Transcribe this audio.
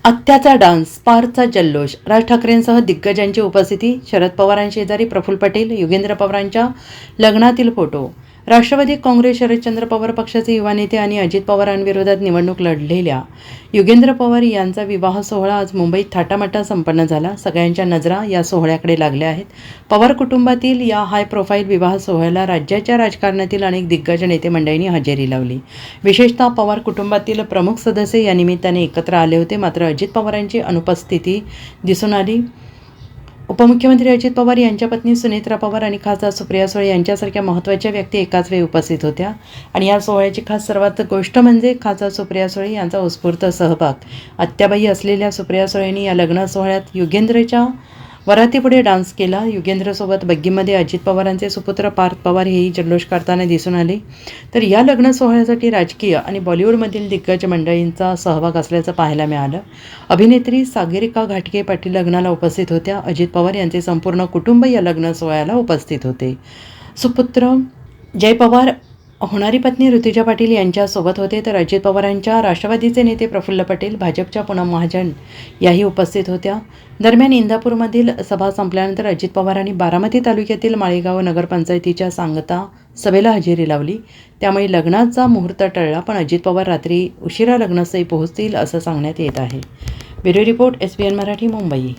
आत्याचा dance, Parcha जल्लोष, राज ठाकरेंसह दिग्गजांची उपस्थिती, शरद पवारांशेजारी प्रफुल्ल पटेल, योगेंद्र पवारांच्या लग्नातील फोटो. राष्ट्रवादी काँग्रेस शरदचंद्र पवार पक्षाचे युवा नेते आणि अजित पवारांविरोधात निवडणूक लढलेल्या योगेंद्र पवार यांचा विवाह सोहळा आज मुंबईत थाटामाटात संपन्न झाला. सगळ्यांच्या नजरा या सोहळ्याकडे लागल्या आहेत. पवार कुटुंबातील या हाय प्रोफाईल विवाह सोहळ्याला राज्याच्या राजकारणातील अनेक दिग्गज नेते मंडळींनी हजेरी लावली. विशेषतः पवार कुटुंबातील प्रमुख सदस्य या निमित्ताने एकत्र आले होते. मात्र अजित पवारांची अनुपस्थिती दिसून आली. उपमुख्यमंत्री अजित पवार, यांच्या पत्नी सुनेत्रा पवार आणि खासदार सुप्रिया सुळे यांच्यासारख्या महत्त्वाच्या व्यक्ती एकाच वेळी उपस्थित होत्या. आणि या सोहळ्याची खास सर्वात गोष्ट म्हणजे खासदार सुप्रिया सुळे यांचा उत्स्फूर्त सहभाग. आत्याबाई असलेल्या सुप्रिया सुळेंनी या लग्न सोहळ्यात योगेंद्रच्या वरातीपुढे डान्स केला. योगेंद्रसोबत बग्गीमध्ये अजित पवारांचे सुपुत्र पार्थ पवार हेही जल्लोष करताना दिसून आले. तर या लग्न सोहळ्यासाठी राजकीय आणि बॉलिवूडमधील दिग्गज मंडळींचा सहभाग असल्याचं पाहायला मिळालं. अभिनेत्री सागरिका घाटगे पाटील लग्नाला उपस्थित होत्या. अजित पवार यांचे संपूर्ण कुटुंब या लग्न सोहळ्याला उपस्थित होते. सुपुत्र जय पवार, होणारी पत्नी ऋतुजा पाटील यांच्यासोबत होते. तर अजित पवारांच्या राष्ट्रवादीचे नेते प्रफुल्ल पटेल, भाजपच्या पूनम महाजन याही उपस्थित होत्या. दरम्यान इंदापूरमधील सभा संपल्यानंतर अजित पवारांनी बारामती तालुक्यातील माळेगाव नगरपंचायतीच्या सांगता सभेला हजेरी लावली. त्यामुळे लग्नाचा मुहूर्त टळला, पण अजित पवार रात्री उशिरा लग्नस्थळी पोहोचतील असं सांगण्यात येत आहे. Bureau report, SBN Marathi, Mumbai.